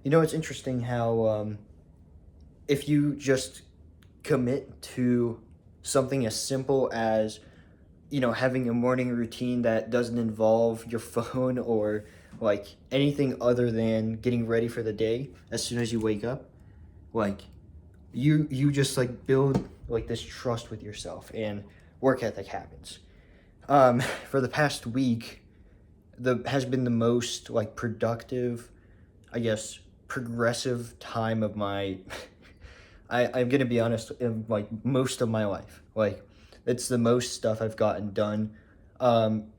It's interesting how if you just commit to something as simple as, having a morning routine that doesn't involve your phone or like anything other than getting ready for the day as soon as you wake up, like you just like build like this trust with yourself and work ethic happens. For the past week, the has been the most like productive, I guess, progressive time of my I'm gonna be honest, in like most of my life. Like it's the most stuff I've gotten done,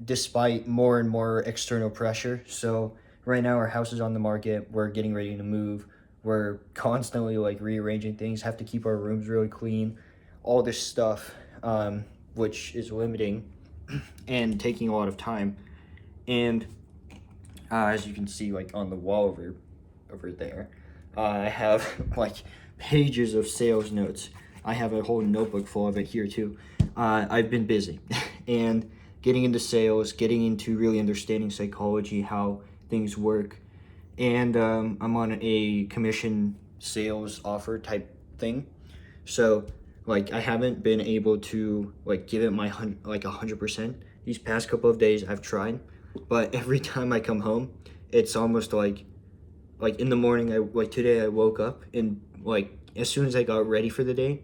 despite more and more external pressure. So right now our house is on the market. We're getting ready to move. We're constantly like rearranging things. Have to keep our rooms really clean. All this stuff, which is limiting and taking a lot of time. And as you can see, like on the wall over there, I have like pages of sales notes. I have a whole notebook full of it here too. I've been busy and getting into sales, getting into really understanding psychology, how things work, and I'm on a commission sales offer type thing. So like I haven't been able to like give it my 100% these past couple of days. I've tried, but every time I come home, it's almost like in the morning. I like today I woke up and like as soon as I got ready for the day,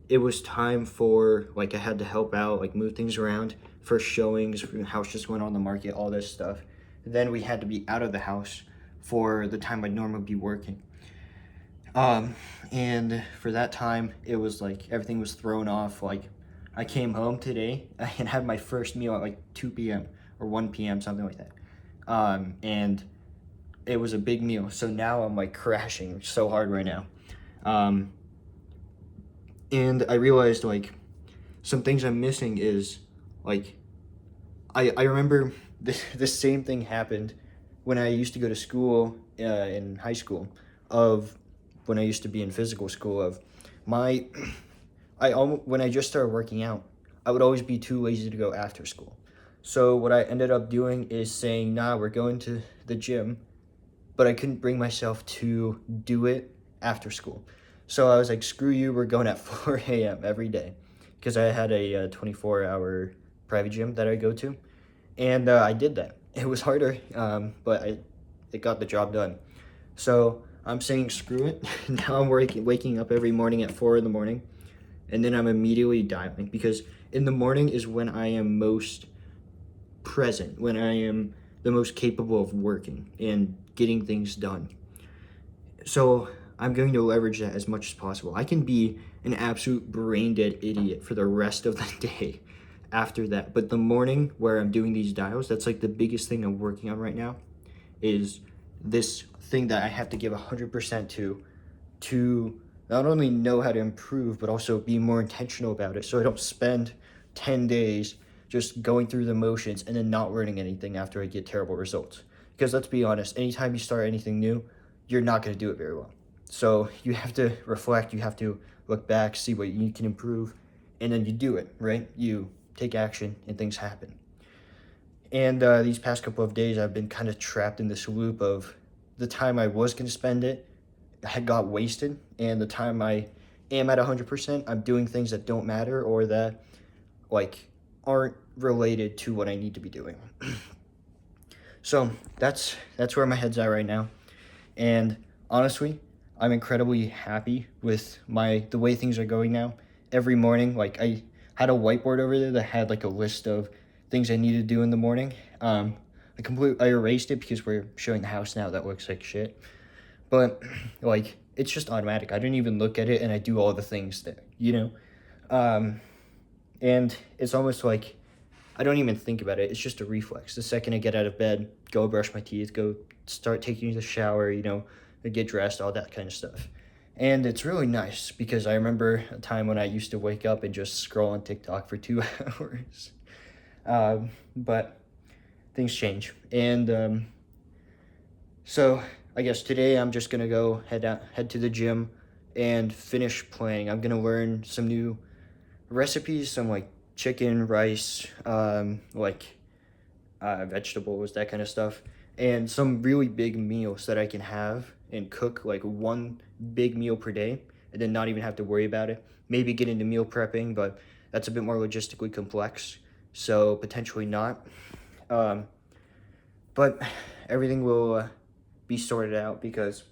it was time for like I had to help out, like move things around for showings. The house just went on the market, all this stuff. Then we had to be out of the house for the time I'd normally be working. And for that time, it was like everything was thrown off. Like I came home today and had my first meal at like 2 p.m. or 1 p.m., something like that. And it was a big meal. So now I'm like crashing so hard right now. Um, and I realized like some things I'm missing is like I remember this same thing happened when I used to go to school in high school, of when I used to be in physical school, of my when I just started working out, I would always be too lazy to go after school. So what I ended up doing is saying, nah, we're going to the gym, but I couldn't bring myself to do it after school. So I was like, screw you, we're going at 4 a.m. every day, because I had a 24-hour private gym that I go to. And I did that. It was harder, but it got the job done. So I'm saying screw it. Now I'm waking up every morning at 4 in the morning, and then I'm immediately diving, because in the morning is when I am most present, when I am the most capable of working and getting things done. So I'm going to leverage that as much as possible. I can be an absolute brain dead idiot for the rest of the day after that. But the morning where I'm doing these dials, that's like the biggest thing I'm working on right now, is this thing that I have to give 100% to not only know how to improve, but also be more intentional about it. So I don't spend 10 days just going through the motions and then not learning anything after I get terrible results. Because let's be honest, anytime you start anything new, you're not going to do it very well. So you have to reflect, you have to look back, see what you can improve, and then you do it, right? You take action and things happen. And these past couple of days, I've been kind of trapped in this loop of the time I was going to spend it had got wasted, and the time I am at 100%, I'm doing things that don't matter or that like aren't related to what I need to be doing. So that's where my head's at right now. And honestly, I'm incredibly happy with the way things are going now. Every morning, like I had a whiteboard over there that had like a list of things I need to do in the morning. I erased it because we're showing the house now that looks like shit. But like it's just automatic. I didn't even look at it, and I do all the things there. Um, and it's almost like I don't even think about it. It's just a reflex. The second I get out of bed, go brush my teeth, go start taking the shower, get dressed, all that kind of stuff. And it's really nice because I remember a time when I used to wake up and just scroll on TikTok for 2 hours. But things change. And so I guess today I'm just gonna go head to the gym and finish playing. I'm gonna learn some new recipes, some like chicken, rice, vegetables, that kind of stuff, and some really big meals that I can have and cook like one big meal per day and then not even have to worry about it. Maybe get into meal prepping, but that's a bit more logistically complex, so potentially not. Um, but everything will be sorted out because,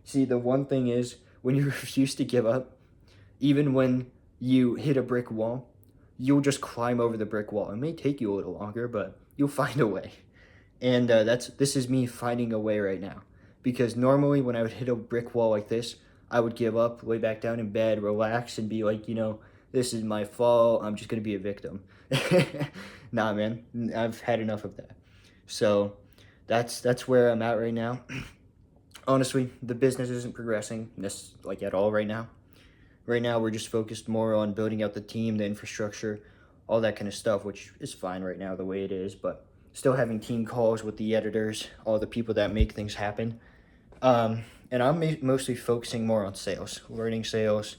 see, the one thing is when you refuse to give up, even when you hit a brick wall, you'll just climb over the brick wall. It may take you a little longer, but you'll find a way. And this is me finding a way right now. Because normally when I would hit a brick wall like this, I would give up, lay back down in bed, relax, and be like, this is my fault. I'm just gonna be a victim. Nah, man, I've had enough of that. So that's where I'm at right now. Honestly, the business isn't progressing this like at all right now. Right now, we're just focused more on building out the team, the infrastructure, all that kind of stuff, which is fine right now the way it is, but still having team calls with the editors, all the people that make things happen. And I'm mostly focusing more on sales, learning sales,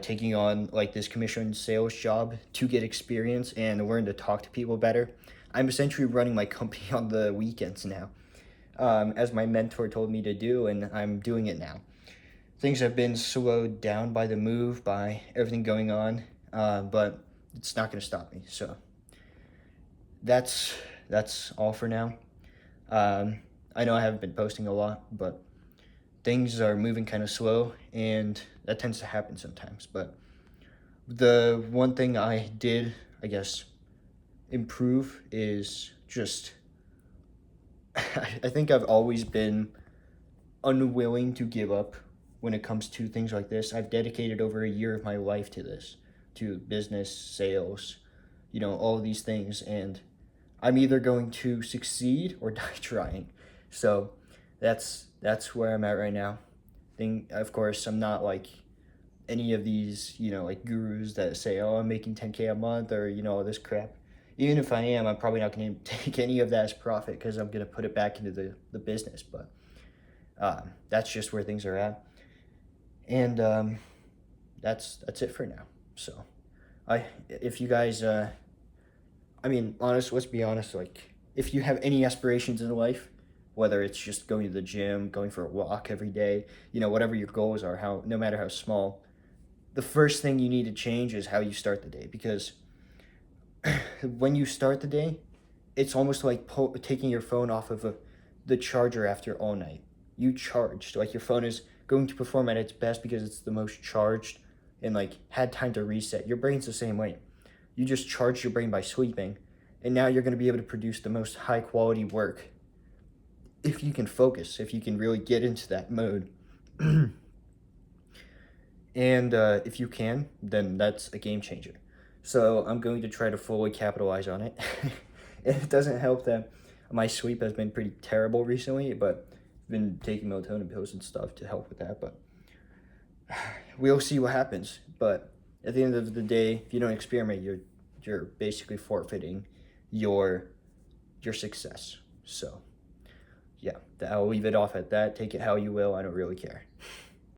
taking on like this commissioned sales job to get experience and learn to talk to people better. I'm essentially running my company on the weekends now, as my mentor told me to do, and I'm doing it now. Things have been slowed down by the move, by everything going on, but it's not going to stop me. So that's all for now. I know I haven't been posting a lot, but things are moving kind of slow, and that tends to happen sometimes. But the one thing I did, I guess, improve is just I think I've always been unwilling to give up when it comes to things like this. I've dedicated over a year of my life to this, to business, sales, all of these things, and I'm either going to succeed or die trying. So that's where I'm at right now. Of course, I'm not like any of these, like gurus that say, oh, I'm making 10K a month or, all this crap. Even if I am, I'm probably not going to take any of that as profit because I'm going to put it back into the business. But that's just where things are at. And that's it for now. So if you guys, let's be honest, like if you have any aspirations in life, whether it's just going to the gym, going for a walk every day, whatever your goals are, no matter how small, the first thing you need to change is how you start the day. Because when you start the day, it's almost like taking your phone off of the charger after all night. You charged, like your phone is going to perform at its best because it's the most charged and like had time to reset. Your brain's the same way. You just charged your brain by sleeping, and now you're going to be able to produce the most high quality work if you can focus, if you can really get into that mode. And if you can, then that's a game changer. So I'm going to try to fully capitalize on it. It doesn't help that my sleep has been pretty terrible recently, but I've been taking melatonin pills and stuff to help with that. But we'll see what happens. But at the end of the day, if you don't experiment, you're basically forfeiting your success. So yeah, I'll leave it off at that. Take it how you will. I don't really care.